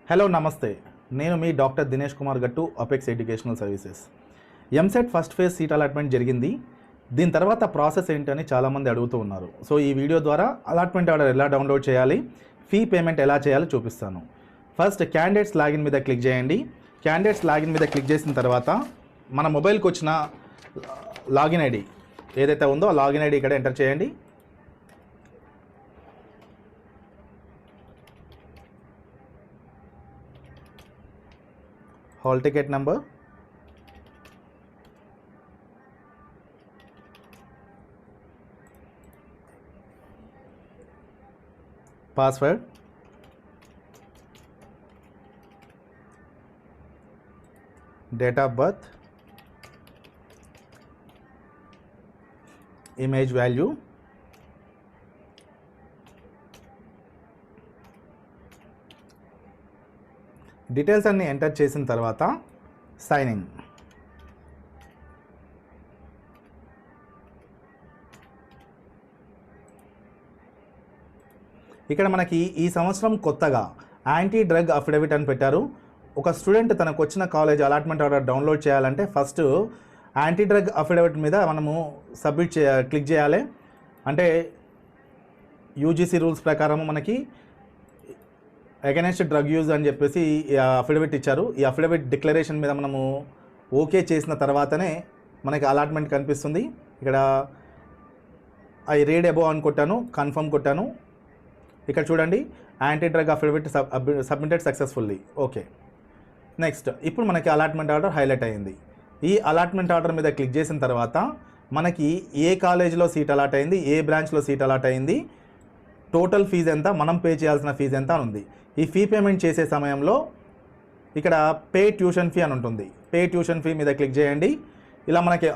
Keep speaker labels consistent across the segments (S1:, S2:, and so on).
S1: Hello నమస్తే, నేను మీ doctor Dinesh Kumar గట్టు, apex educational services. EAMCET first phase seat allotment జరిగింది. దీని తర్వాత ప్రాసెస్ ఏంటని చాలామంది అడుగుతూ ఉన్నారు. సో ఈ వీడియో ద్వారా అలాట్మెంట్ ఆర్డర్ ఎలా డౌన్లోడ్ చేయాలి, ఫీ పేమెంట్ ఎలా చేయాలో చూపిస్తాను. ఫస్ట్ క్యాండిడేట్స్ లాగిన్ మీద క్లిక్ చేయండి. క్యాండిడేట్స్ లాగిన్ మీద క్లిక్ చేసిన తర్వాత మన మొబైల్కి వచ్చిన లాగిన్ ఐడి ఏదైతే ఉందో ఆ లాగిన్ ఐడి ఇక్కడ ఎంటర్ చేయండి. Hall ticket number, password, date of birth, image value, details అన్నీ ఎంటర్ చేసిన తర్వాత సైన్ ఇన్. ఇక్కడ మనకి ఈ సంవత్సరం కొత్తగా యాంటీ డ్రగ్ అఫిడవిట్ అని పెట్టారు. ఒక స్టూడెంట్ తనకు వచ్చిన కాలేజ్ అలాట్మెంట్ ఆర్డర్ డౌన్లోడ్ చేయాలంటే ఫస్ట్ యాంటీ డ్రగ్ అఫిడవిట్ మీద మనము క్లిక్ చేయాలి. అంటే యూజీసీ రూల్స్ ప్రకారం మనకి అగైనెస్ట్ డ్రగ్ యూజ్ అని చెప్పేసి అఫిడవిట్ ఇచ్చారు. ఈ అఫిడవిట్ డిక్లరేషన్ మీద మనము ఓకే చేసిన తర్వాతనే మనకి అలాట్మెంట్ కనిపిస్తుంది. ఇక్కడ ఐ రీడ్ అబోవ్ అని కొట్టాను, కన్ఫర్మ్ కొట్టాను. ఇక్కడ చూడండి, anti drug affidavit submitted successfully. Okay, next ఇప్పుడు మనకి అలాట్మెంట్ ఆర్డర్ హైలైట్ అయ్యింది. ఈ అలాట్మెంట్ ఆర్డర్ మీద క్లిక్ చేసిన తర్వాత మనకి ఏ కాలేజీలో సీట్ అలాట్ అయింది, ఏ బ్రాంచ్లో సీట్ అలాట్ అయింది, టోటల్ ఫీజు ఎంత, మనం పే చేయాల్సిన ఫీజు ఎంత అని ఉంది. ఈ ఫీ పేమెంట్ చేసే సమయంలో ఇక్కడ పే ట్యూషన్ ఫీ అని ఉంటుంది. పే ట్యూషన్ ఫీ మీద క్లిక్ చేయండి. ఇలా మనకి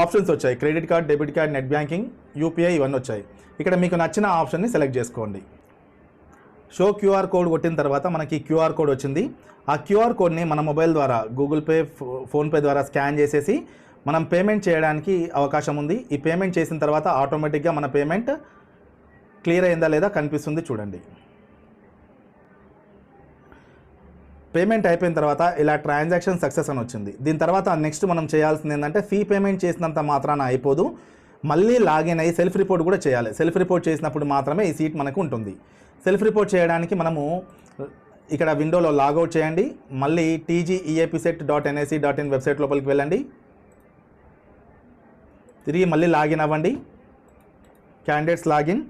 S1: ఆప్షన్స్ వచ్చాయి, credit card, debit card, net banking, UPI ఇవన్నీ వచ్చాయి. ఇక్కడ మీకు నచ్చిన ఆప్షన్ని సెలెక్ట్ చేసుకోండి. షో క్యూఆర్ కోడ్ కొట్టిన తర్వాత మనకి క్యూఆర్ కోడ్ వచ్చింది. ఆ క్యూఆర్ కోడ్ని మన మొబైల్ ద్వారా గూగుల్ పే, ఫోన్పే ద్వారా స్కాన్ చేసేసి మనం పేమెంట్ చేయడానికి అవకాశం ఉంది. ఈ పేమెంట్ చేసిన తర్వాత ఆటోమేటిక్గా మన పేమెంట్ క్లియర్ అయిందా లేదా కనిపిస్తుంది, చూడండి. పేమెంట్ అయిపోయిన తర్వాత ఇలా ట్రాన్సాక్షన్ సక్సెస్ అని వచ్చింది. దీని తర్వాత నెక్స్ట్ మనం చేయాల్సింది ఏంటంటే ఫీ పేమెంట్ చేసినంత మాత్రాన అయిపోదు, మళ్ళీ లాగిన్ అయ్యి సెల్ఫ్ రిపోర్ట్ కూడా చేయాలి. సెల్ఫ్ రిపోర్ట్ చేసినప్పుడు మాత్రమే ఈ సీట్ మనకు ఉంటుంది. సెల్ఫ్ రిపోర్ట్ చేయడానికి మనము ఇక్కడ విండోలో లాగౌట్ చేయండి. మళ్ళీ tgeapset.nic.in వెబ్సైట్ లోపలికి వెళ్ళండి. తిరిగి మళ్ళీ లాగిన్ అవ్వండి. Candidates login,